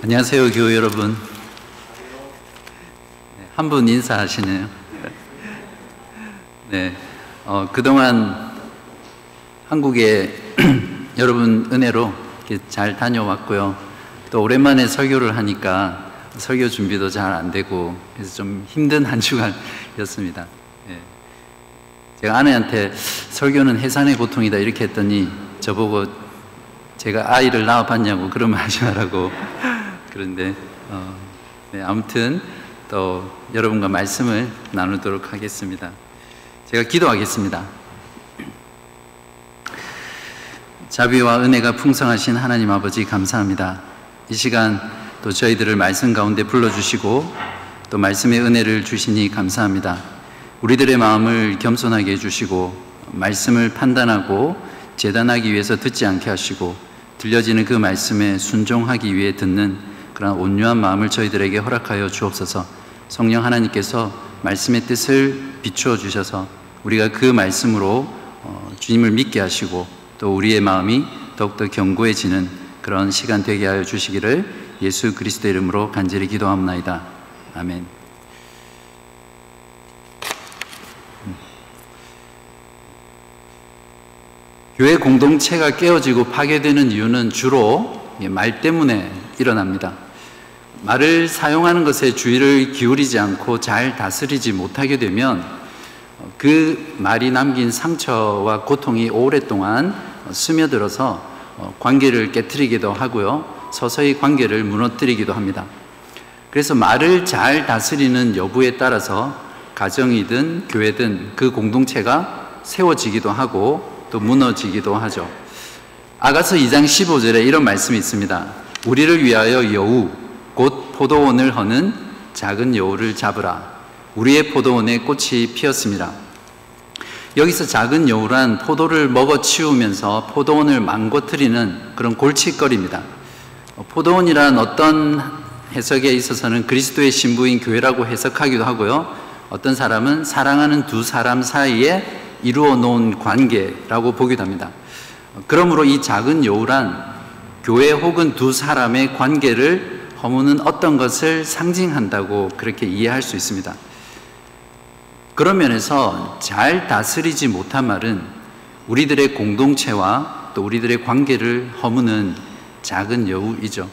안녕하세요, 교회 여러분. 한 분 인사하시네요. 네, 그동안 한국에 여러분 은혜로 잘 다녀왔고요. 또 오랜만에 설교를 하니까 설교 준비도 잘 안 되고 그래서 좀 힘든 한 주간이었습니다. 네. 제가 아내한테 설교는 해산의 고통이다 이렇게 했더니 저보고 제가 아이를 낳아봤냐고 그러면 하지 말라고. 그런데 네, 아무튼 또 여러분과 말씀을 나누도록 하겠습니다. 제가 기도하겠습니다. 자비와 은혜가 풍성하신 하나님 아버지 감사합니다. 이 시간 또 저희들을 말씀 가운데 불러주시고 또 말씀의 은혜를 주시니 감사합니다. 우리들의 마음을 겸손하게 해주시고 말씀을 판단하고 재단하기 위해서 듣지 않게 하시고 들려지는 그 말씀에 순종하기 위해 듣는 그런 온유한 마음을 저희들에게 허락하여 주옵소서. 성령 하나님께서 말씀의 뜻을 비추어 주셔서 우리가 그 말씀으로 주님을 믿게 하시고 또 우리의 마음이 더욱더 견고해지는 그런 시간 되게 하여 주시기를 예수 그리스도의 이름으로 간절히 기도합나이다. 아멘. 교회 공동체가 깨어지고 파괴되는 이유는 주로 말 때문에 일어납니다. 말을 사용하는 것에 주의를 기울이지 않고 잘 다스리지 못하게 되면 그 말이 남긴 상처와 고통이 오랫동안 스며들어서 관계를 깨트리기도 하고요, 서서히 관계를 무너뜨리기도 합니다. 그래서 말을 잘 다스리는 여부에 따라서 가정이든 교회든 그 공동체가 세워지기도 하고 또 무너지기도 하죠. 아가서 2장 15절에 이런 말씀이 있습니다. 우리를 위하여 여우 곧 포도원을 허는 작은 여우를 잡으라. 우리의 포도원에 꽃이 피었습니다. 여기서 작은 여우란 포도를 먹어치우면서 포도원을 망가뜨리는 그런 골칫거리입니다. 포도원이란 어떤 해석에 있어서는 그리스도의 신부인 교회라고 해석하기도 하고요, 어떤 사람은 사랑하는 두 사람 사이에 이루어 놓은 관계라고 보기도 합니다. 그러므로 이 작은 여우란 교회 혹은 두 사람의 관계를 허무는 어떤 것을 상징한다고 그렇게 이해할 수 있습니다. 그런 면에서 잘 다스리지 못한 말은 우리들의 공동체와 또 우리들의 관계를 허무는 작은 여우이죠.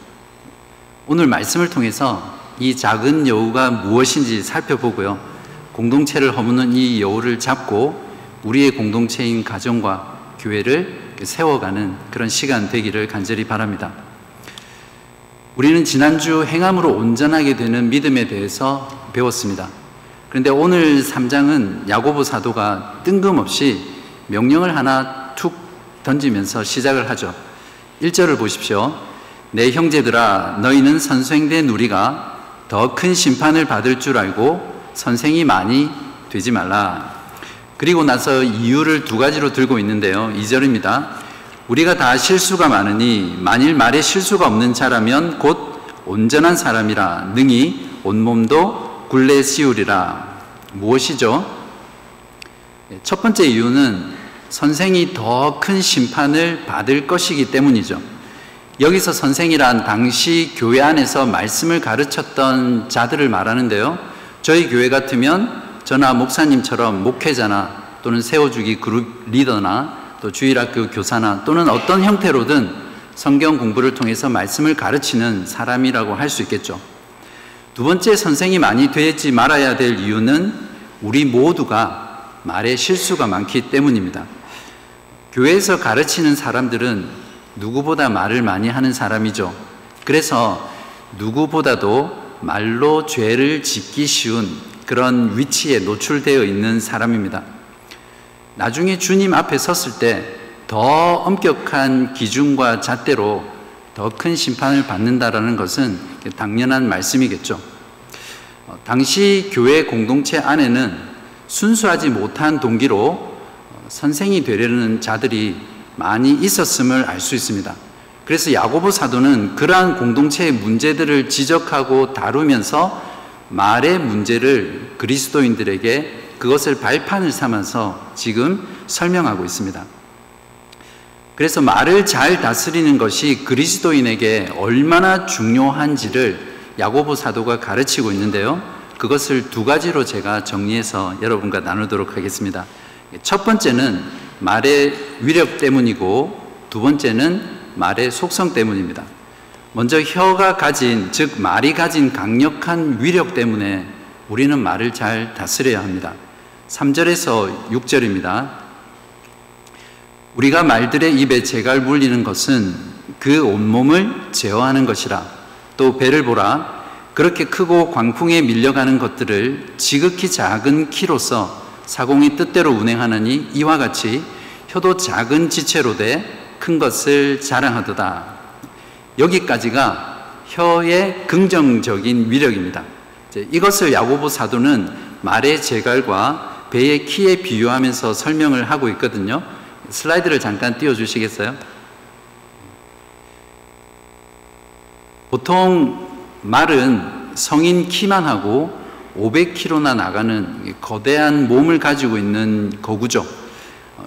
오늘 말씀을 통해서 이 작은 여우가 무엇인지 살펴보고요, 공동체를 허무는 이 여우를 잡고 우리의 공동체인 가정과 교회를 세워가는 그런 시간 되기를 간절히 바랍니다. 우리는 지난주 행함으로 온전하게 되는 믿음에 대해서 배웠습니다. 그런데 오늘 3장은 야고보 사도가 뜬금없이 명령을 하나 툭 던지면서 시작을 하죠. 1절을 보십시오. 내 형제들아, 너희는 선생된 우리가 더 큰 심판을 받을 줄 알고 선생이 많이 되지 말라. 그리고 나서 이유를 두 가지로 들고 있는데요. 2절입니다. 우리가 다 실수가 많으니 만일 말에 실수가 없는 자라면 곧 온전한 사람이라 능히 온몸도 굴레 씌우리라. 무엇이죠? 첫 번째 이유는 선생이 더 큰 심판을 받을 것이기 때문이죠. 여기서 선생이란 당시 교회 안에서 말씀을 가르쳤던 자들을 말하는데요, 저희 교회 같으면 저나 목사님처럼 목회자나 또는 세워주기 그룹 리더나 또 주일학교 교사나 또는 어떤 형태로든 성경 공부를 통해서 말씀을 가르치는 사람이라고 할 수 있겠죠. 두 번째, 선생이 많이 되지 말아야 될 이유는 우리 모두가 말에 실수가 많기 때문입니다. 교회에서 가르치는 사람들은 누구보다 말을 많이 하는 사람이죠. 그래서 누구보다도 말로 죄를 짓기 쉬운 그런 위치에 노출되어 있는 사람입니다. 나중에 주님 앞에 섰을 때 더 엄격한 기준과 잣대로 더 큰 심판을 받는다라는 것은 당연한 말씀이겠죠. 당시 교회 공동체 안에는 순수하지 못한 동기로 선생이 되려는 자들이 많이 있었음을 알 수 있습니다. 그래서 야고보 사도는 그러한 공동체의 문제들을 지적하고 다루면서 말의 문제를 그리스도인들에게 그것을 발판을 삼아서 지금 설명하고 있습니다. 그래서 말을 잘 다스리는 것이 그리스도인에게 얼마나 중요한지를 야고보 사도가 가르치고 있는데요. 그것을 두 가지로 제가 정리해서 여러분과 나누도록 하겠습니다. 첫 번째는 말의 위력 때문이고 두 번째는 말의 속성 때문입니다. 먼저 혀가 가진, 즉 말이 가진 강력한 위력 때문에 우리는 말을 잘 다스려야 합니다. 3절에서 6절입니다. 우리가 말들의 입에 재갈 물리는 것은 그 온몸을 제어하는 것이라. 또 배를 보라. 그렇게 크고 광풍에 밀려가는 것들을 지극히 작은 키로서 사공이 뜻대로 운행하느니 이와 같이 혀도 작은 지체로 돼 큰 것을 자랑하도다. 여기까지가 혀의 긍정적인 위력입니다. 이것을 야고보 사도는 말의 재갈과 배의 키에 비유하면서 설명을 하고 있거든요. 슬라이드를 잠깐 띄워주시겠어요? 보통 말은 성인 키만 하고 500kg나 나가는 거대한 몸을 가지고 있는 거구죠.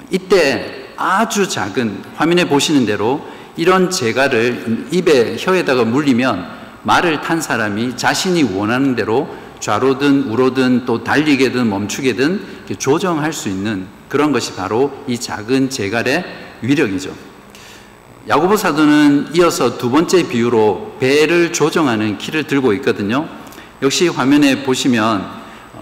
이때 아주 작은, 화면에 보시는 대로 이런 재갈을 입에, 혀에다가 물리면 말을 탄 사람이 자신이 원하는 대로 좌로든 우로든 또 달리게든 멈추게든 조정할 수 있는 그런 것이 바로 이 작은 재갈의 위력이죠. 야고보 사도는 이어서 두 번째 비유로 배를 조정하는 키를 들고 있거든요. 역시 화면에 보시면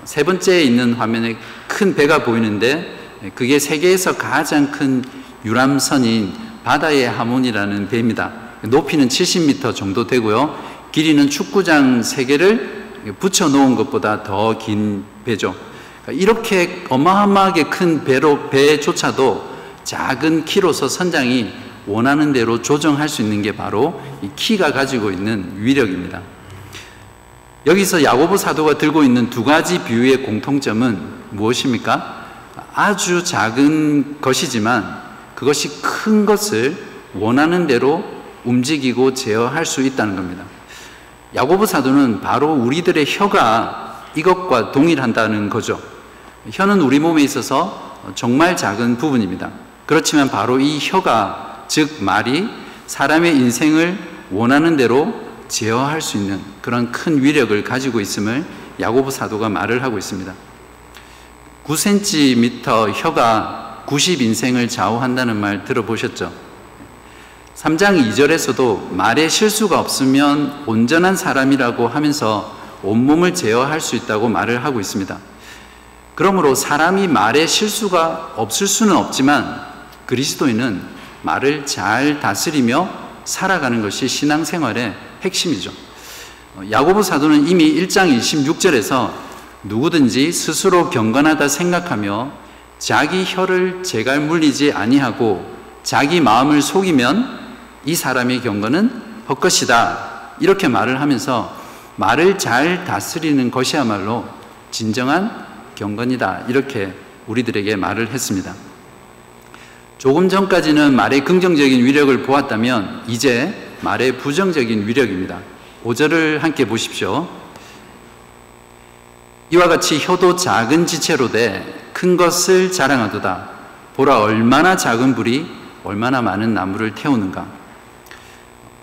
세 번째에 있는 화면에 큰 배가 보이는데 그게 세계에서 가장 큰 유람선인 바다의 하몬이라는 배입니다. 높이는 70m 정도 되고요. 길이는 축구장 3개를 붙여 놓은 것보다 더 긴 배죠. 이렇게 어마어마하게 큰 배조차도 작은 키로서 선장이 원하는 대로 조정할 수 있는 게 바로 이 키가 가지고 있는 위력입니다. 여기서 야고보 사도가 들고 있는 두 가지 비유의 공통점은 무엇입니까? 아주 작은 것이지만 그것이 큰 것을 원하는 대로 움직이고 제어할 수 있다는 겁니다. 야고보 사도는 바로 우리들의 혀가 이것과 동일한다는 거죠. 혀는 우리 몸에 있어서 정말 작은 부분입니다. 그렇지만 바로 이 혀가, 즉 말이 사람의 인생을 원하는 대로 제어할 수 있는 그런 큰 위력을 가지고 있음을 야고보 사도가 말을 하고 있습니다. 9cm 혀가 90인생을 좌우한다는 말 들어보셨죠? 3장 2절에서도 말에 실수가 없으면 온전한 사람이라고 하면서 온몸을 제어할 수 있다고 말을 하고 있습니다. 그러므로 사람이 말에 실수가 없을 수는 없지만 그리스도인은 말을 잘 다스리며 살아가는 것이 신앙생활의 핵심이죠. 야고보 사도는 이미 1장 26절에서 누구든지 스스로 경건하다 생각하며 자기 혀를 재갈 물리지 아니하고 자기 마음을 속이면 이 사람의 경건은 헛것이다, 이렇게 말을 하면서 말을 잘 다스리는 것이야말로 진정한 경건이다, 이렇게 우리들에게 말을 했습니다. 조금 전까지는 말의 긍정적인 위력을 보았다면 이제 말의 부정적인 위력입니다. 5절을 함께 보십시오. 이와 같이 혀도 작은 지체로 돼 큰 것을 자랑하도다. 보라, 얼마나 작은 불이 얼마나 많은 나무를 태우는가.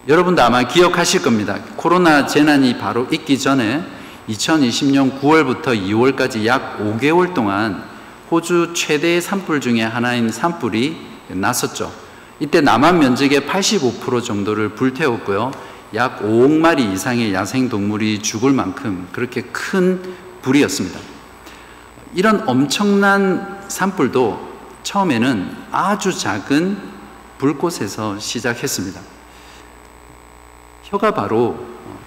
여러분도 아마 기억하실 겁니다. 코로나 재난이 바로 있기 전에 2020년 9월부터 2월까지 약 5개월 동안 호주 최대의 산불 중에 하나인 산불이 났었죠. 이때 남한 면적의 85% 정도를 불태웠고요. 약 5억 마리 이상의 야생동물이 죽을 만큼 그렇게 큰 불이었습니다. 이런 엄청난 산불도 처음에는 아주 작은 불꽃에서 시작했습니다. 혀가 바로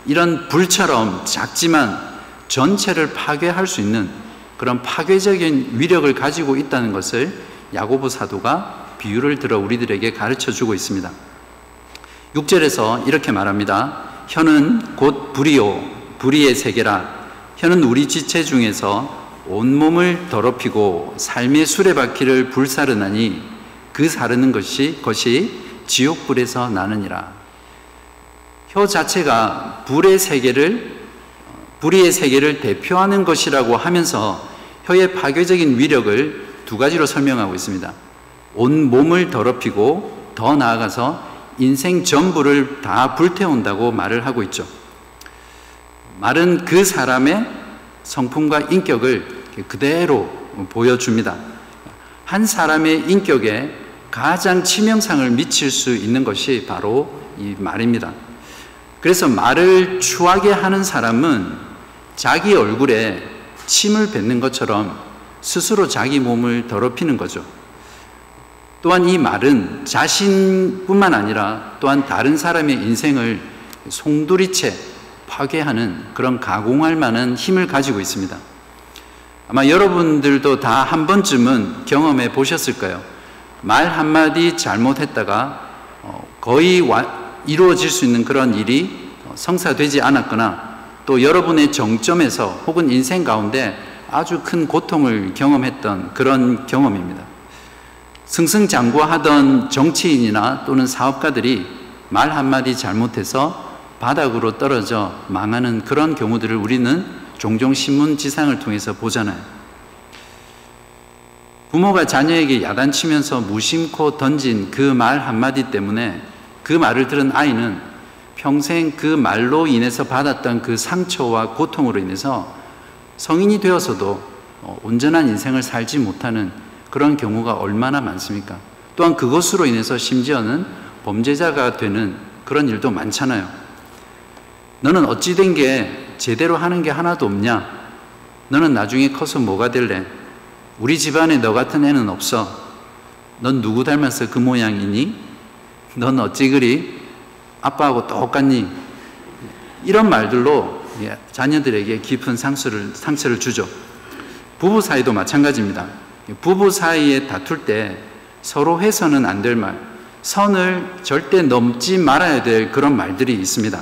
이런 불처럼 작지만 전체를 파괴할 수 있는 그런 파괴적인 위력을 가지고 있다는 것을 야고보 사도가 비유를 들어 우리들에게 가르쳐 주고 있습니다. 6절에서 이렇게 말합니다. 혀는 곧 불이요 불의의 세계라. 혀는 우리 지체 중에서 온몸을 더럽히고 삶의 수레바퀴를 불사르나니 그 사르는 것이 지옥불에서 나느니라. 혀 자체가 불의의 세계를 대표하는 것이라고 하면서 혀의 파괴적인 위력을 두 가지로 설명하고 있습니다. 온 몸을 더럽히고 더 나아가서 인생 전부를 다 불태운다고 말을 하고 있죠. 말은 그 사람의 성품과 인격을 그대로 보여줍니다. 한 사람의 인격에 가장 치명상을 미칠 수 있는 것이 바로 이 말입니다. 그래서 말을 추하게 하는 사람은 자기 얼굴에 침을 뱉는 것처럼 스스로 자기 몸을 더럽히는 거죠. 또한 이 말은 자신뿐만 아니라 또한 다른 사람의 인생을 송두리째 파괴하는 그런 가공할 만한 힘을 가지고 있습니다. 아마 여러분들도 다 한 번쯤은 경험해 보셨을 거예요. 말 한마디 잘못했다가 거의 이루어질 수 있는 그런 일이 성사되지 않았거나 또 여러분의 정점에서 혹은 인생 가운데 아주 큰 고통을 경험했던 그런 경험입니다. 승승장구하던 정치인이나 또는 사업가들이 말 한마디 잘못해서 바닥으로 떨어져 망하는 그런 경우들을 우리는 종종 신문 지상을 통해서 보잖아요. 부모가 자녀에게 야단치면서 무심코 던진 그 말 한마디 때문에 그 말을 들은 아이는 평생 그 말로 인해서 받았던 그 상처와 고통으로 인해서 성인이 되어서도 온전한 인생을 살지 못하는 그런 경우가 얼마나 많습니까? 또한 그것으로 인해서 심지어는 범죄자가 되는 그런 일도 많잖아요. 너는 어찌 된 게 제대로 하는 게 하나도 없냐? 너는 나중에 커서 뭐가 될래? 우리 집안에 너 같은 애는 없어. 넌 누구 닮아서 그 모양이니? 넌 어찌 그리 아빠하고 똑같니? 이런 말들로 자녀들에게 깊은 상처를 주죠. 부부 사이도 마찬가지입니다. 부부 사이에 다툴 때 서로 해서는 안 될 말, 선을 절대 넘지 말아야 될 그런 말들이 있습니다.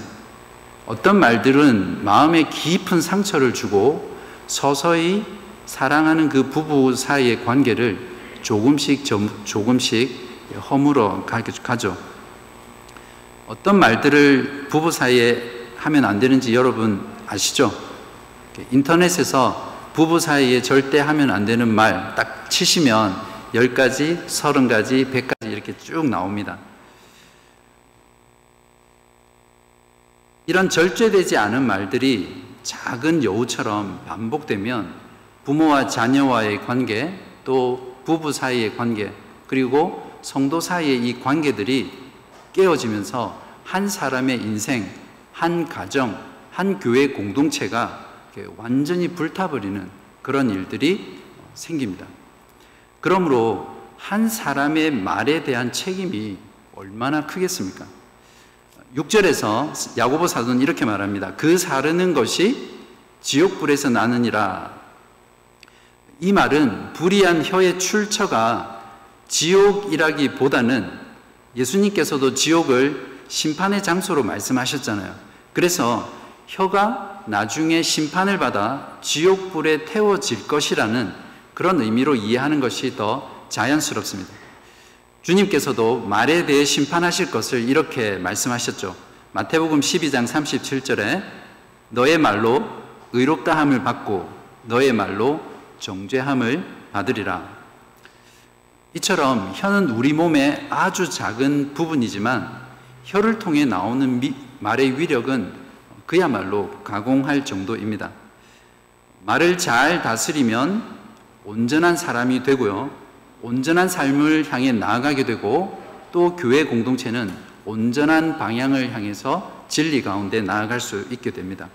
어떤 말들은 마음에 깊은 상처를 주고 서서히 사랑하는 그 부부 사이의 관계를 조금씩 허물어 가죠. 어떤 말들을 부부 사이에 하면 안 되는지 여러분 아시죠? 인터넷에서 부부 사이에 절대 하면 안 되는 말 딱 치시면 10가지, 30가지, 100가지 이렇게 쭉 나옵니다. 이런 절제되지 않은 말들이 작은 여우처럼 반복되면 부모와 자녀와의 관계, 또 부부 사이의 관계, 그리고 성도 사이의 이 관계들이 깨어지면서 한 사람의 인생, 한 가정, 한 교회 공동체가 완전히 불타버리는 그런 일들이 생깁니다. 그러므로 한 사람의 말에 대한 책임이 얼마나 크겠습니까? 6절에서 야고보 사도는 이렇게 말합니다. 그 사르는 것이 지옥불에서 나느니라. 이 말은 불의한 혀의 출처가 지옥이라기보다는 예수님께서도 지옥을 심판의 장소로 말씀하셨잖아요. 그래서 혀가 나중에 심판을 받아 지옥불에 태워질 것이라는 그런 의미로 이해하는 것이 더 자연스럽습니다. 주님께서도 말에 대해 심판하실 것을 이렇게 말씀하셨죠. 마태복음 12장 37절에 너의 말로 의롭다함을 받고 너의 말로 정죄함을 받으리라. 이처럼 혀는 우리 몸의 아주 작은 부분이지만 혀를 통해 나오는 말의 위력은 그야말로 가공할 정도입니다. 말을 잘 다스리면 온전한 사람이 되고요, 온전한 삶을 향해 나아가게 되고 또 교회 공동체는 온전한 방향을 향해서 진리 가운데 나아갈 수 있게 됩니다.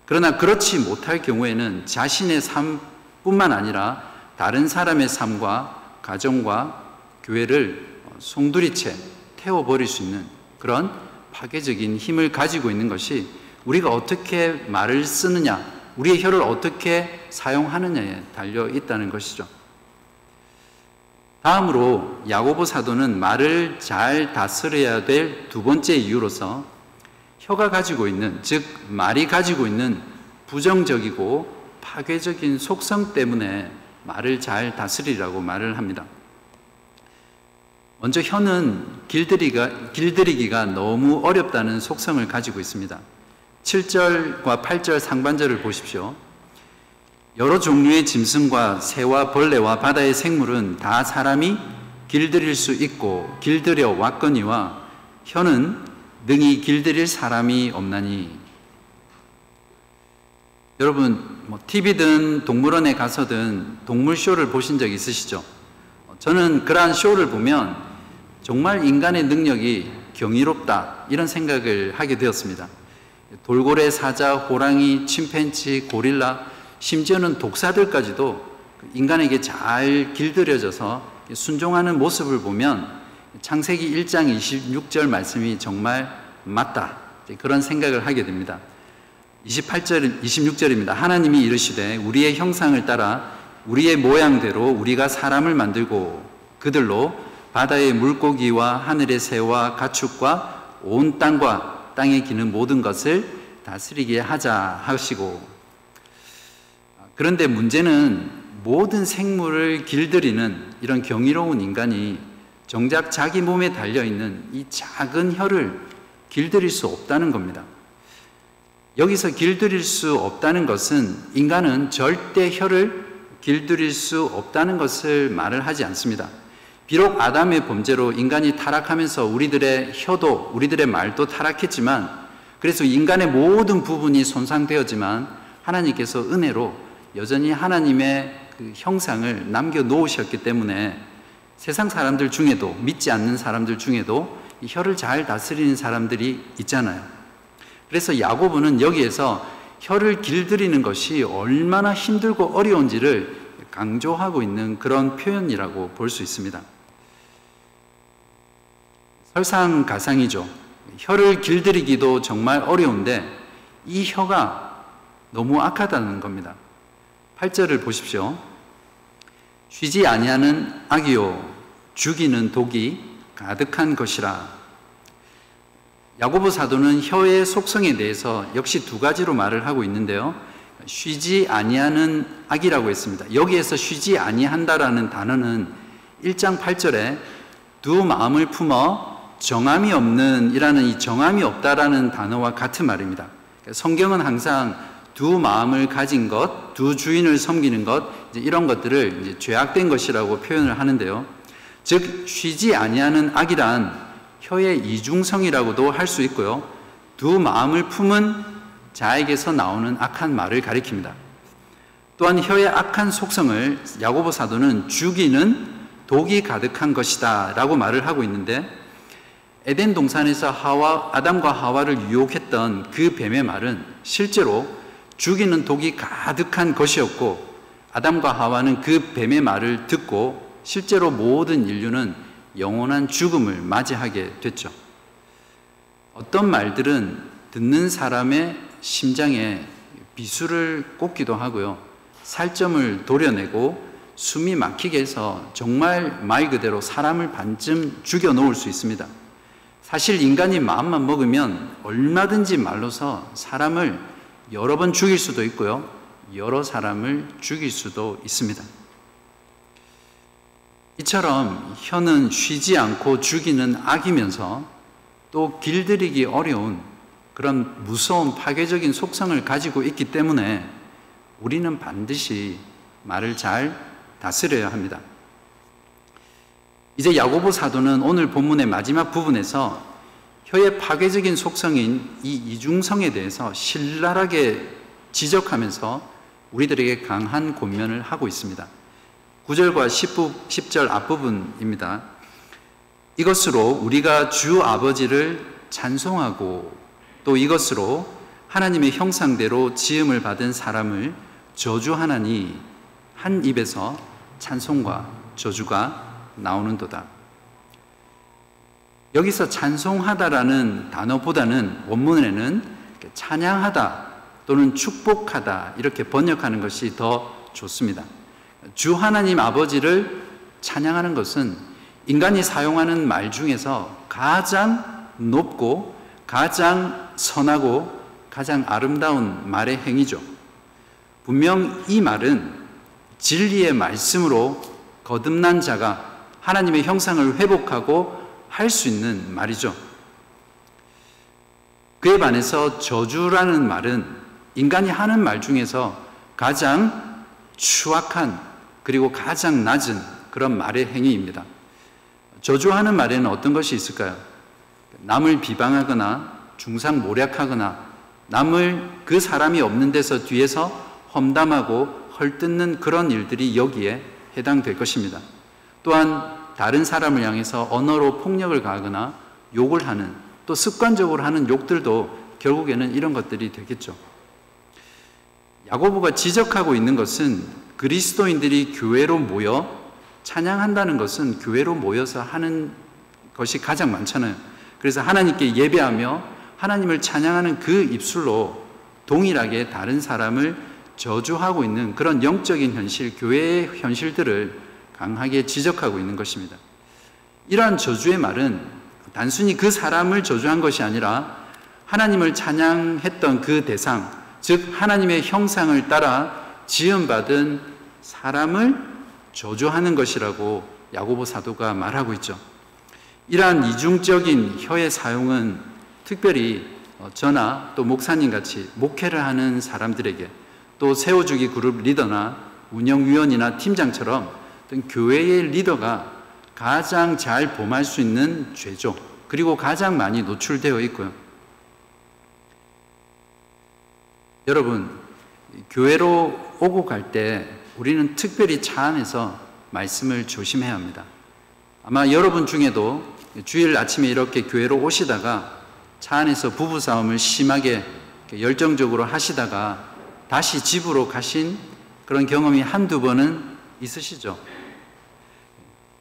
그러나 그렇지 못할 경우에는 자신의 삶뿐만 아니라 다른 사람의 삶과 가정과 교회를 송두리째 태워버릴 수 있는 그런 파괴적인 힘을 가지고 있는 것이 우리가 어떻게 말을 쓰느냐, 우리의 혀를 어떻게 사용하느냐에 달려 있다는 것이죠. 다음으로 야고보 사도는 말을 잘 다스려야 될 두 번째 이유로서 혀가 가지고 있는, 즉 말이 가지고 있는 부정적이고 파괴적인 속성 때문에 말을 잘 다스리라고 말을 합니다. 먼저 혀는 길들이기가 너무 어렵다는 속성을 가지고 있습니다. 7절과 8절 상반절을 보십시오. 여러 종류의 짐승과 새와 벌레와 바다의 생물은 다 사람이 길들일 수 있고 길들여 왔거니와 혀는 능히 길들일 사람이 없나니. 여러분 TV든 동물원에 가서든 동물쇼를 보신 적 있으시죠? 저는 그러한 쇼를 보면 정말 인간의 능력이 경이롭다 이런 생각을 하게 되었습니다. 돌고래, 사자, 호랑이, 침팬지, 고릴라, 심지어는 독사들까지도 인간에게 잘 길들여져서 순종하는 모습을 보면 창세기 1장 26절 말씀이 정말 맞다, 그런 생각을 하게 됩니다. 26절입니다. 하나님이 이르시되 우리의 형상을 따라 우리의 모양대로 우리가 사람을 만들고 그들로 바다의 물고기와 하늘의 새와 가축과 온 땅과 땅에 기는 모든 것을 다스리게 하자 하시고, 그런데 문제는 모든 생물을 길들이는 이런 경이로운 인간이 정작 자기 몸에 달려있는 이 작은 혀를 길들일 수 없다는 겁니다. 여기서 길들일 수 없다는 것은 인간은 절대 혀를 길들일 수 없다는 것을 말을 하지 않습니다. 비록 아담의 범죄로 인간이 타락하면서 우리들의 혀도 우리들의 말도 타락했지만, 그래서 인간의 모든 부분이 손상되었지만 하나님께서 은혜로 여전히 하나님의 그 형상을 남겨놓으셨기 때문에 세상 사람들 중에도, 믿지 않는 사람들 중에도 이 혀를 잘 다스리는 사람들이 있잖아요. 그래서 야고보는 여기에서 혀를 길들이는 것이 얼마나 힘들고 어려운지를 강조하고 있는 그런 표현이라고 볼 수 있습니다. 설상가상이죠. 혀를 길들이기도 정말 어려운데 이 혀가 너무 악하다는 겁니다. 8절을 보십시오. 쉬지 아니하는 악이요 죽이는 독이 가득한 것이라. 야고보 사도는 혀의 속성에 대해서 역시 두 가지로 말을 하고 있는데요. 쉬지 아니하는 악이라고 했습니다. 여기에서 쉬지 아니한다라는 단어는 1장 8절에 두 마음을 품어 정함이 없는 이라는 이 정함이 없다라는 단어와 같은 말입니다. 성경은 항상 두 마음을 가진 것, 두 주인을 섬기는 것, 이런 것들을 이제 죄악된 것이라고 표현을 하는데요. 즉 쉬지 아니하는 악이란 혀의 이중성이라고도 할 수 있고요. 두 마음을 품은 자에게서 나오는 악한 말을 가리킵니다. 또한 혀의 악한 속성을 야고보 사도는 죽이는 독이 가득한 것이다 라고 말을 하고 있는데, 에덴 동산에서 아담과 하와를 유혹했던 그 뱀의 말은 실제로 죽이는 독이 가득한 것이었고, 아담과 하와는 그 뱀의 말을 듣고 실제로 모든 인류는 영원한 죽음을 맞이하게 됐죠. 어떤 말들은 듣는 사람의 심장에 비수를 꽂기도 하고요, 살점을 도려내고 숨이 막히게 해서 정말 말 그대로 사람을 반쯤 죽여 놓을 수 있습니다. 사실 인간이 마음만 먹으면 얼마든지 말로서 사람을 여러 번 죽일 수도 있고요, 여러 사람을 죽일 수도 있습니다. 이처럼 혀는 쉬지 않고 죽이는 악이면서 또 길들이기 어려운 그런 무서운 파괴적인 속성을 가지고 있기 때문에 우리는 반드시 말을 잘 다스려야 합니다. 이제 야고보 사도는 오늘 본문의 마지막 부분에서 혀의 파괴적인 속성인 이 이중성에 대해서 신랄하게 지적하면서 우리들에게 강한 권면을 하고 있습니다. 9절과 10절 앞부분입니다. 이것으로 우리가 주 아버지를 찬송하고 또 이것으로 하나님의 형상대로 지음을 받은 사람을 저주하나니 한 입에서 찬송과 저주가 나오는도다. 여기서 찬송하다라는 단어보다는 원문에는 찬양하다 또는 축복하다 이렇게 번역하는 것이 더 좋습니다. 주 하나님 아버지를 찬양하는 것은 인간이 사용하는 말 중에서 가장 높고 가장 선하고 가장 아름다운 말의 행위죠. 분명 이 말은 진리의 말씀으로 거듭난 자가 하나님의 형상을 회복하고 할 수 있는 말이죠. 그에 반해서 저주라는 말은 인간이 하는 말 중에서 가장 추악한 그리고 가장 낮은 그런 말의 행위입니다. 저주하는 말에는 어떤 것이 있을까요? 남을 비방하거나 중상모략하거나 남을 그 사람이 없는 데서 뒤에서 험담하고 헐뜯는 그런 일들이 여기에 해당될 것입니다. 또한 다른 사람을 향해서 언어로 폭력을 가하거나 욕을 하는, 또 습관적으로 하는 욕들도 결국에는 이런 것들이 되겠죠. 야고보가 지적하고 있는 것은 그리스도인들이 교회로 모여 찬양한다는 것은 교회로 모여서 하는 것이 가장 많잖아요. 그래서 하나님께 예배하며 하나님을 찬양하는 그 입술로 동일하게 다른 사람을 저주하고 있는 그런 영적인 현실, 교회의 현실들을 강하게 지적하고 있는 것입니다. 이러한 저주의 말은 단순히 그 사람을 저주한 것이 아니라 하나님을 찬양했던 그 대상, 즉 하나님의 형상을 따라 지음받은 사람을 저주하는 것이라고 야고보 사도가 말하고 있죠. 이러한 이중적인 혀의 사용은 특별히 저나 또 목사님 같이 목회를 하는 사람들에게, 또 세워주기 그룹 리더나 운영위원이나 팀장처럼 어떤 교회의 리더가 가장 잘 범할 수 있는 죄죠. 그리고 가장 많이 노출되어 있고요. 여러분, 교회로 오고 갈 때 우리는 특별히 차 안에서 말씀을 조심해야 합니다. 아마 여러분 중에도 주일 아침에 이렇게 교회로 오시다가 차 안에서 부부싸움을 심하게 열정적으로 하시다가 다시 집으로 가신 그런 경험이 한두 번은 있으시죠?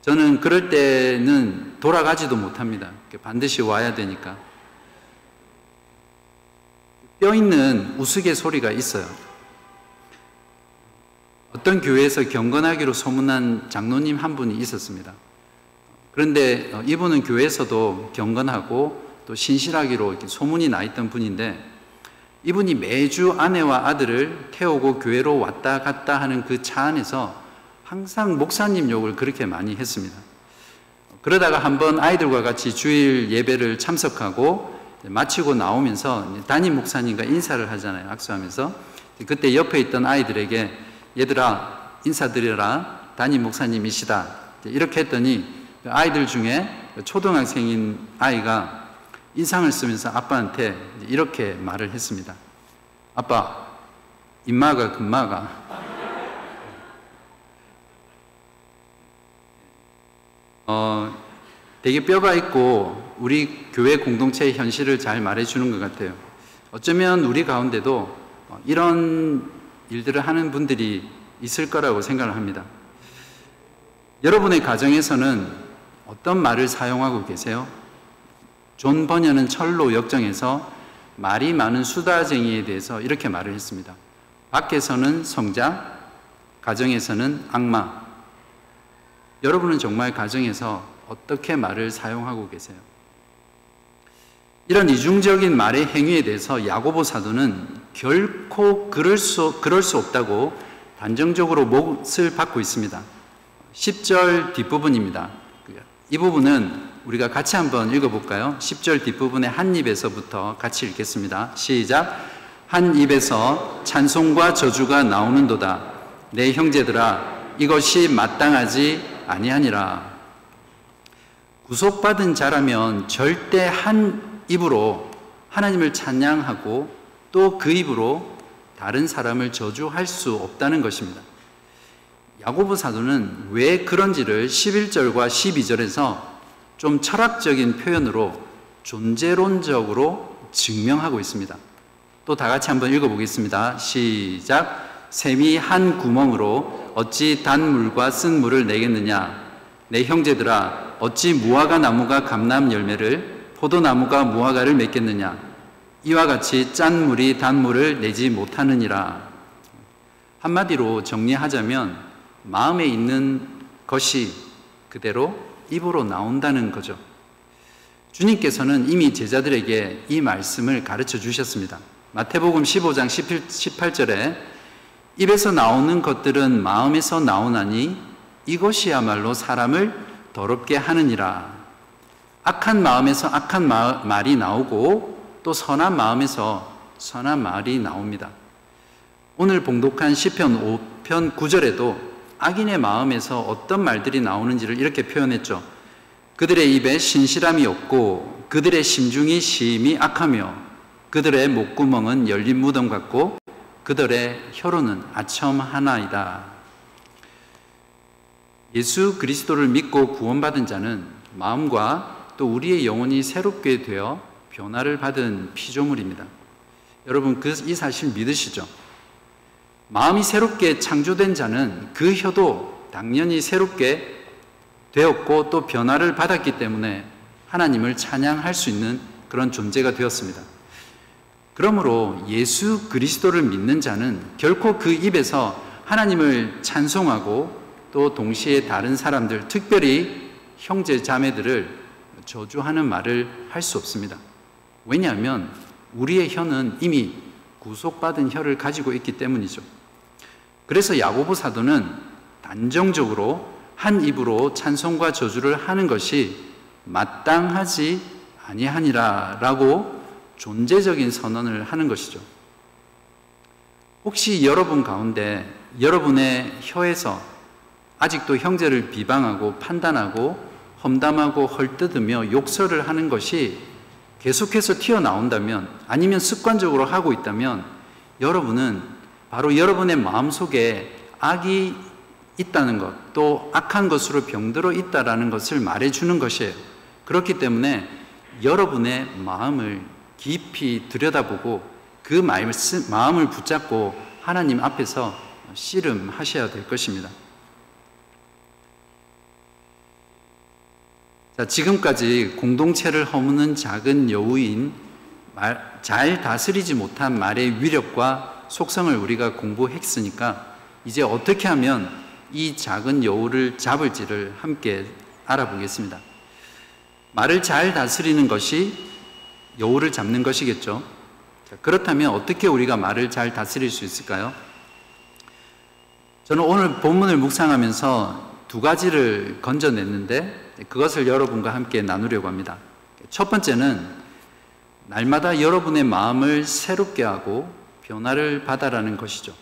저는 그럴 때는 돌아가지도 못합니다. 반드시 와야 되니까. 뼈 있는 우스갯소리가 있어요. 어떤 교회에서 경건하기로 소문난 장로님 한 분이 있었습니다. 그런데 이분은 교회에서도 경건하고 또 신실하기로 이렇게 소문이 나 있던 분인데, 이분이 매주 아내와 아들을 태우고 교회로 왔다 갔다 하는 그 차 안에서 항상 목사님 욕을 그렇게 많이 했습니다. 그러다가 한번 아이들과 같이 주일 예배를 참석하고 마치고 나오면서 담임 목사님과 인사를 하잖아요. 악수하면서. 그때 옆에 있던 아이들에게 얘들아 인사드려라, 담임 목사님이시다, 이렇게 했더니 아이들 중에 초등학생인 아이가 인상을 쓰면서 아빠한테 이렇게 말을 했습니다. 아빠, 임마가 금마가. 되게 뼈가 있고 우리 교회 공동체의 현실을 잘 말해주는 것 같아요. 어쩌면 우리 가운데도 이런 일들을 하는 분들이 있을 거라고 생각을 합니다. 여러분의 가정에서는 어떤 말을 사용하고 계세요? 존 버녀는 철로 역정에서 말이 많은 수다쟁이에 대해서 이렇게 말을 했습니다. 밖에서는 성자, 가정에서는 악마. 여러분은 정말 가정에서 어떻게 말을 사용하고 계세요? 이런 이중적인 말의 행위에 대해서 야고보 사도는 결코 그럴 수 없다고 단정적으로 못을 박고 있습니다. 10절 뒷부분입니다. 이 부분은 우리가 같이 한번 읽어볼까요? 10절 뒷부분의 한 입에서부터 같이 읽겠습니다. 시작. 한 입에서 찬송과 저주가 나오는도다. 내 형제들아, 이것이 마땅하지 아니하니라. 구속받은 자라면 절대 한 입으로 하나님을 찬양하고 또 그 입으로 다른 사람을 저주할 수 없다는 것입니다. 야고보 사도는 왜 그런지를 11절과 12절에서 좀 철학적인 표현으로 존재론적으로 증명하고 있습니다. 또 다 같이 한번 읽어보겠습니다. 시작. 샘이 한 구멍으로 어찌 단 물과 쓴 물을 내겠느냐. 내 형제들아, 어찌 무화과 나무가 감람 열매를, 포도나무가 무화과를 맺겠느냐. 이와 같이 짠 물이 단 물을 내지 못하느니라. 한마디로 정리하자면 마음에 있는 것이 그대로 입으로 나온다는 거죠. 주님께서는 이미 제자들에게 이 말씀을 가르쳐 주셨습니다. 마태복음 15장 18절에 입에서 나오는 것들은 마음에서 나오나니 이것이야말로 사람을 더럽게 하느니라. 악한 마음에서 악한 말이 나오고 또 선한 마음에서 선한 말이 나옵니다. 오늘 봉독한 시편 5편 9절에도 악인의 마음에서 어떤 말들이 나오는지를 이렇게 표현했죠. 그들의 입에 신실함이 없고 그들의 심중이 심히 악하며 그들의 목구멍은 열린 무덤 같고 그들의 혀로는 아첨 하나이다. 예수 그리스도를 믿고 구원받은 자는 마음과 또 우리의 영혼이 새롭게 되어 변화를 받은 피조물입니다. 여러분, 이 사실 믿으시죠? 마음이 새롭게 창조된 자는 그 혀도 당연히 새롭게 되었고 또 변화를 받았기 때문에 하나님을 찬양할 수 있는 그런 존재가 되었습니다. 그러므로 예수 그리스도를 믿는 자는 결코 그 입에서 하나님을 찬송하고 또 동시에 다른 사람들, 특별히 형제 자매들을 저주하는 말을 할 수 없습니다. 왜냐하면 우리의 혀는 이미 구속받은 혀를 가지고 있기 때문이죠. 그래서 야고보 사도는 단정적으로 한 입으로 찬송과 저주를 하는 것이 마땅하지 아니하니라 라고 존재적인 선언을 하는 것이죠. 혹시 여러분 가운데 여러분의 혀에서 아직도 형제를 비방하고 판단하고 험담하고 헐뜯으며 욕설을 하는 것이 계속해서 튀어나온다면, 아니면 습관적으로 하고 있다면 여러분은 바로 여러분의 마음속에 악이 있다는 것, 또 악한 것으로 병들어 있다라는 것을 말해주는 것이에요. 그렇기 때문에 여러분의 마음을 깊이 들여다보고 그 마음을 붙잡고 하나님 앞에서 씨름하셔야 될 것입니다. 자, 지금까지 공동체를 허무는 작은 여우인 잘 다스리지 못한 말의 위력과 속성을 우리가 공부했으니까 이제 어떻게 하면 이 작은 여우를 잡을지를 함께 알아보겠습니다. 말을 잘 다스리는 것이 여우를 잡는 것이겠죠. 자, 그렇다면 어떻게 우리가 말을 잘 다스릴 수 있을까요? 저는 오늘 본문을 묵상하면서 두 가지를 건져냈는데 그것을 여러분과 함께 나누려고 합니다. 첫 번째는 날마다 여러분의 마음을 새롭게 하고 변화를 받아라는 것이죠.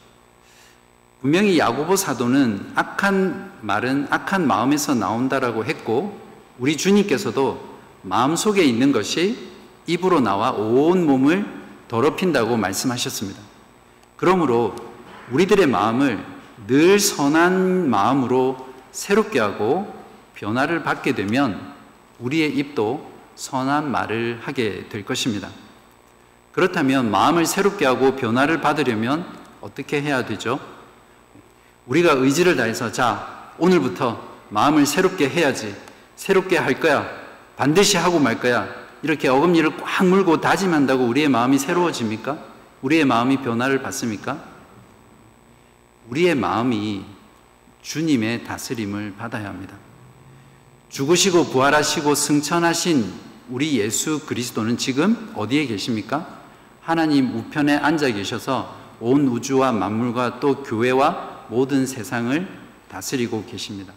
분명히 야고보 사도는 악한 말은 악한 마음에서 나온다라고 했고, 우리 주님께서도 마음속에 있는 것이 입으로 나와 온 몸을 더럽힌다고 말씀하셨습니다. 그러므로 우리들의 마음을 늘 선한 마음으로 새롭게 하고 변화를 받게 되면 우리의 입도 선한 말을 하게 될 것입니다. 그렇다면 마음을 새롭게 하고 변화를 받으려면 어떻게 해야 되죠? 우리가 의지를 다해서 자, 오늘부터 마음을 새롭게 해야지, 새롭게 할 거야, 반드시 하고 말 거야, 이렇게 어금니를 꽉 물고 다짐한다고 우리의 마음이 새로워집니까? 우리의 마음이 변화를 받습니까? 우리의 마음이 주님의 다스림을 받아야 합니다. 죽으시고 부활하시고 승천하신 우리 예수 그리스도는 지금 어디에 계십니까? 하나님 우편에 앉아 계셔서 온 우주와 만물과 또 교회와 모든 세상을 다스리고 계십니다.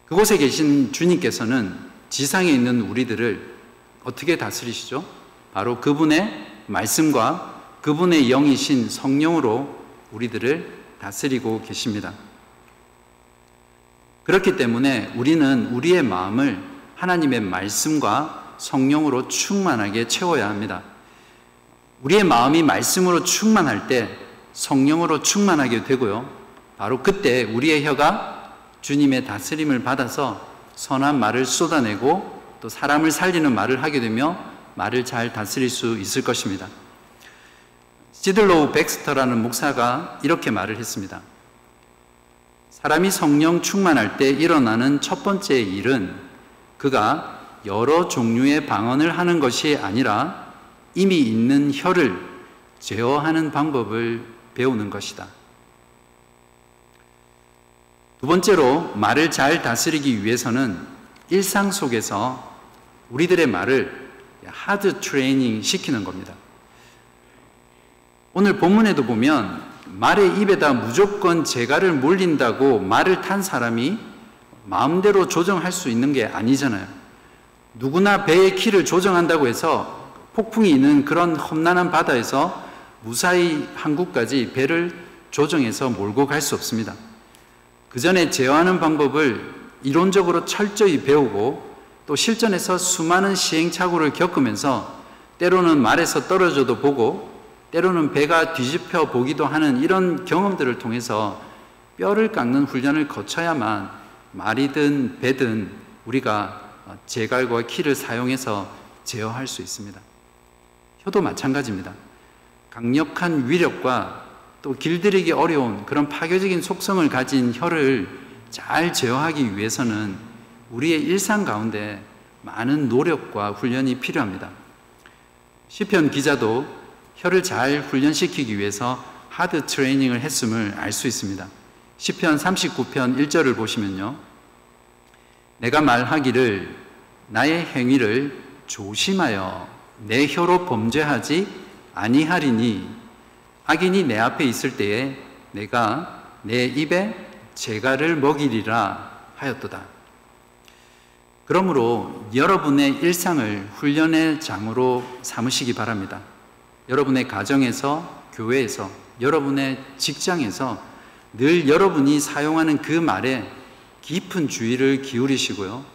그곳에 계신 주님께서는 지상에 있는 우리들을 어떻게 다스리시죠? 바로 그분의 말씀과 그분의 영이신 성령으로 우리들을 다스리고 계십니다. 그렇기 때문에 우리는 우리의 마음을 하나님의 말씀과 성령으로 충만하게 채워야 합니다. 우리의 마음이 말씀으로 충만할 때 성령으로 충만하게 되고요. 바로 그때 우리의 혀가 주님의 다스림을 받아서 선한 말을 쏟아내고 또 사람을 살리는 말을 하게 되며 말을 잘 다스릴 수 있을 것입니다. 시들로우 백스터라는 목사가 이렇게 말을 했습니다. 사람이 성령 충만할 때 일어나는 첫 번째 일은 그가 여러 종류의 방언을 하는 것이 아니라 이미 있는 혀를 제어하는 방법을 배우는 것이다. 두 번째로 말을 잘 다스리기 위해서는 일상 속에서 우리들의 말을 하드 트레이닝 시키는 겁니다. 오늘 본문에도 보면 말의 입에다 무조건 재갈을 물린다고 말을 탄 사람이 마음대로 조정할 수 있는 게 아니잖아요. 누구나 배의 키를 조정한다고 해서 폭풍이 있는 그런 험난한 바다에서 무사히 항구까지 배를 조정해서 몰고 갈 수 없습니다. 그 전에 제어하는 방법을 이론적으로 철저히 배우고 또 실전에서 수많은 시행착오를 겪으면서 때로는 말에서 떨어져도 보고 때로는 배가 뒤집혀 보기도 하는 이런 경험들을 통해서 뼈를 깎는 훈련을 거쳐야만 말이든 배든 우리가 제갈과 키를 사용해서 제어할 수 있습니다. 혀도 마찬가지입니다. 강력한 위력과 또 길들이기 어려운 그런 파괴적인 속성을 가진 혀를 잘 제어하기 위해서는 우리의 일상 가운데 많은 노력과 훈련이 필요합니다. 시편 기자도 혀를 잘 훈련시키기 위해서 하드 트레이닝을 했음을 알 수 있습니다. 시편 39편 1절을 보시면요. 내가 말하기를 나의 행위를 조심하여 내 혀로 범죄하지 아니하리니 악인이 내 앞에 있을 때에 내가 내 입에 재갈을 먹이리라 하였도다. 그러므로 여러분의 일상을 훈련의 장으로 삼으시기 바랍니다. 여러분의 가정에서, 교회에서, 여러분의 직장에서 늘 여러분이 사용하는 그 말에 깊은 주의를 기울이시고요.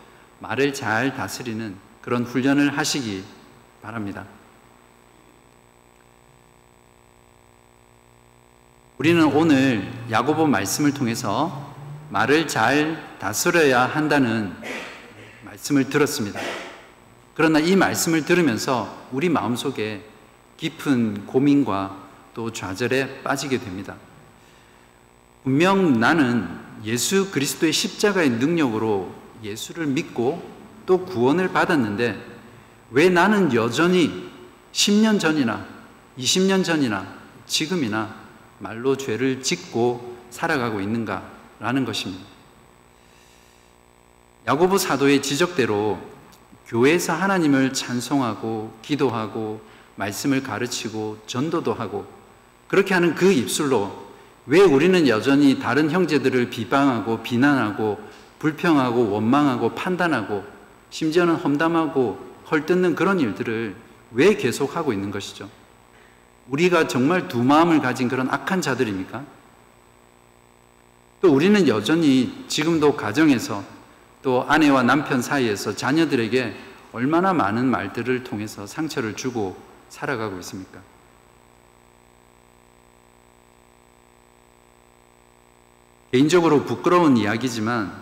말을 잘 다스리는 그런 훈련을 하시기 바랍니다. 우리는 오늘 야고보 말씀을 통해서 말을 잘 다스려야 한다는 말씀을 들었습니다. 그러나 이 말씀을 들으면서 우리 마음속에 깊은 고민과 또 좌절에 빠지게 됩니다. 분명 나는 예수 그리스도의 십자가의 능력으로 예수를 믿고 또 구원을 받았는데 왜 나는 여전히 10년 전이나 20년 전이나 지금이나 말로 죄를 짓고 살아가고 있는가라는 것입니다. 야고보 사도의 지적대로 교회에서 하나님을 찬송하고 기도하고 말씀을 가르치고 전도도 하고 그렇게 하는 그 입술로 왜 우리는 여전히 다른 형제들을 비방하고 비난하고 불평하고 원망하고 판단하고 심지어는 험담하고 헐뜯는 그런 일들을 왜 계속하고 있는 것이죠? 우리가 정말 두 마음을 가진 그런 악한 자들입니까? 또 우리는 여전히 지금도 가정에서 또 아내와 남편 사이에서 자녀들에게 얼마나 많은 말들을 통해서 상처를 주고 살아가고 있습니까? 개인적으로 부끄러운 이야기지만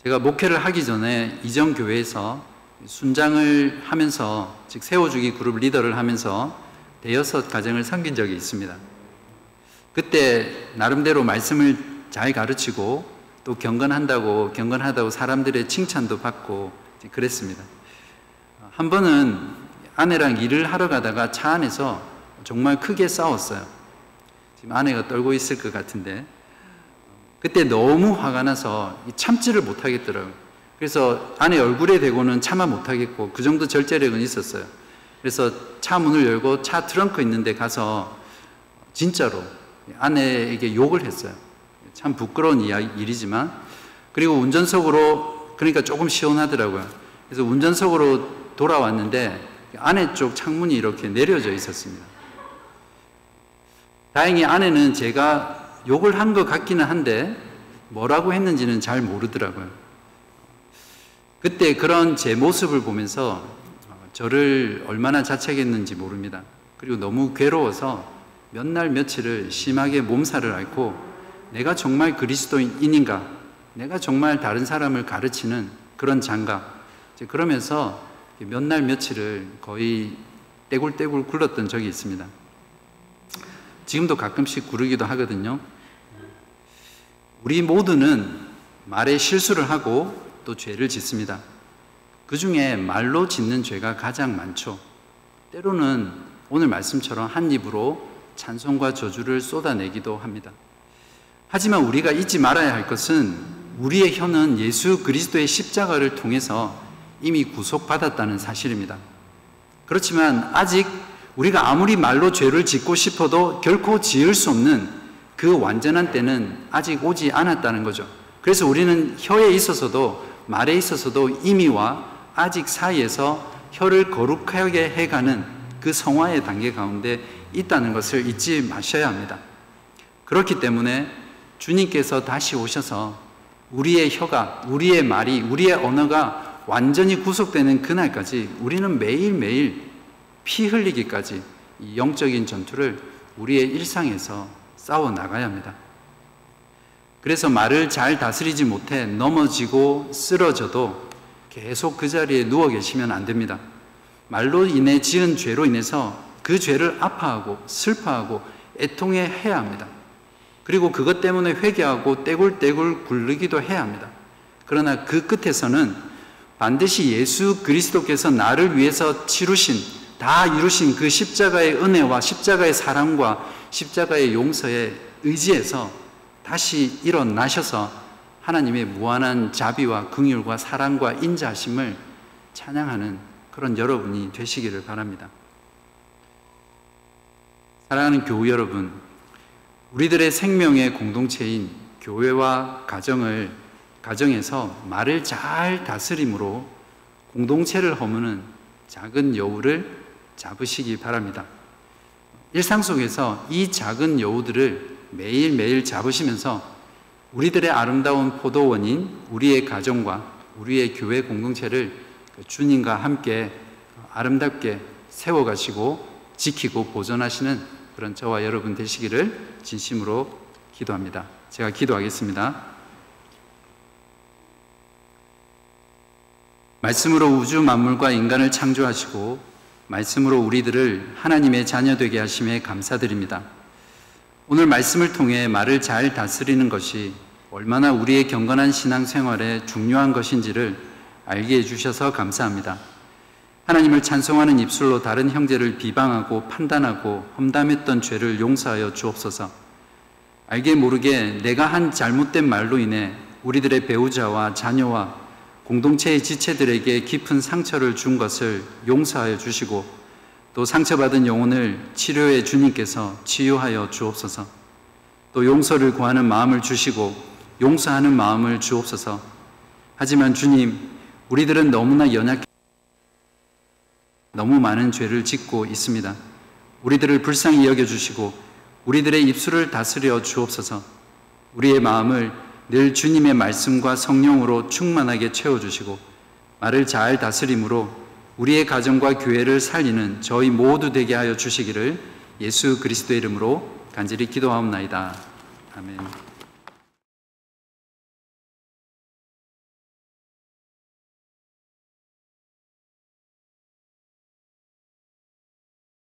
제가 목회를 하기 전에 이전 교회에서 순장을 하면서 즉 세워주기 그룹 리더를 하면서 대여섯 가정을 섬긴 적이 있습니다. 그때 나름대로 말씀을 잘 가르치고 또 경건하다고 사람들의 칭찬도 받고 그랬습니다. 한 번은 아내랑 일을 하러 가다가 차 안에서 정말 크게 싸웠어요. 지금 아내가 떨고 있을 것 같은데 그때 너무 화가 나서 참지를 못하겠더라고요. 그래서 아내 얼굴에 대고는 참아 못하겠고 그 정도 절제력은 있었어요. 그래서 차 문을 열고 차 트렁크 있는데 가서 진짜로 아내에게 욕을 했어요. 참 부끄러운 일이지만 그리고 운전석으로 그러니까 조금 시원하더라고요. 그래서 운전석으로 돌아왔는데 아내 쪽 창문이 이렇게 내려져 있었습니다. 다행히 아내는 제가 욕을 한 것 같기는 한데 뭐라고 했는지는 잘 모르더라고요. 그때 그런 제 모습을 보면서 저를 얼마나 자책했는지 모릅니다. 그리고 너무 괴로워서 몇 날 며칠을 심하게 몸살을 앓고 내가 정말 그리스도인인가? 내가 정말 다른 사람을 가르치는 그런 장가? 그러면서 몇 날 며칠을 거의 떼굴떼굴 굴렀던 적이 있습니다. 지금도 가끔씩 구르기도 하거든요. 우리 모두는 말에 실수를 하고 또 죄를 짓습니다. 그 중에 말로 짓는 죄가 가장 많죠. 때로는 오늘 말씀처럼 한 입으로 찬송과 저주를 쏟아내기도 합니다. 하지만 우리가 잊지 말아야 할 것은 우리의 혀는 예수 그리스도의 십자가를 통해서 이미 구속받았다는 사실입니다. 그렇지만 아직 우리가 아무리 말로 죄를 짓고 싶어도 결코 지을 수 없는 그 완전한 때는 아직 오지 않았다는 거죠. 그래서 우리는 혀에 있어서도 말에 있어서도 이미와 아직 사이에서 혀를 거룩하게 해가는 그 성화의 단계 가운데 있다는 것을 잊지 마셔야 합니다. 그렇기 때문에 주님께서 다시 오셔서 우리의 혀가, 우리의 말이, 우리의 언어가 완전히 구속되는 그날까지 우리는 매일매일 피 흘리기까지 이 영적인 전투를 우리의 일상에서 싸워 나가야 합니다. 그래서 말을 잘 다스리지 못해 넘어지고 쓰러져도 계속 그 자리에 누워 계시면 안 됩니다. 말로 인해 지은 죄로 인해서 그 죄를 아파하고 슬퍼하고 애통해야 합니다. 그리고 그것 때문에 회개하고 떼굴떼굴 굴르기도 해야 합니다. 그러나 그 끝에서는 반드시 예수 그리스도께서 나를 위해서 치루신, 다 이루신 그 십자가의 은혜와 십자가의 사랑과 십자가의 용서에 의지해서 다시 일어나셔서 하나님의 무한한 자비와 긍휼과 사랑과 인자하심을 찬양하는 그런 여러분이 되시기를 바랍니다. 사랑하는 교우 여러분, 우리들의 생명의 공동체인 교회와 가정에서 말을 잘 다스림으로 공동체를 허무는 작은 여우를 잡으시기 바랍니다. 일상 속에서 이 작은 여우들을 매일매일 잡으시면서 우리들의 아름다운 포도원인 우리의 가정과 우리의 교회 공동체를 주님과 함께 아름답게 세워가시고 지키고 보존하시는 그런 저와 여러분 되시기를 진심으로 기도합니다. 제가 기도하겠습니다. 말씀으로 우주 만물과 인간을 창조하시고 말씀으로 우리들을 하나님의 자녀 되게 하심에 감사드립니다. 오늘 말씀을 통해 말을 잘 다스리는 것이 얼마나 우리의 경건한 신앙생활에 중요한 것인지를 알게 해주셔서 감사합니다. 하나님을 찬송하는 입술로 다른 형제를 비방하고 판단하고 험담했던 죄를 용서하여 주옵소서. 알게 모르게 내가 한 잘못된 말로 인해 우리들의 배우자와 자녀와 공동체의 지체들에게 깊은 상처를 준 것을 용서하여 주시고 또 상처받은 영혼을 치료해 주님께서 치유하여 주옵소서. 또 용서를 구하는 마음을 주시고 용서하는 마음을 주옵소서. 하지만 주님, 우리들은 너무나 연약해 너무 많은 죄를 짓고 있습니다. 우리들을 불쌍히 여겨주시고 우리들의 입술을 다스려 주옵소서. 우리의 마음을 늘 주님의 말씀과 성령으로 충만하게 채워주시고 말을 잘 다스림으로 우리의 가정과 교회를 살리는 저희 모두 되게 하여 주시기를 예수 그리스도의 이름으로 간절히 기도하옵나이다. 아멘.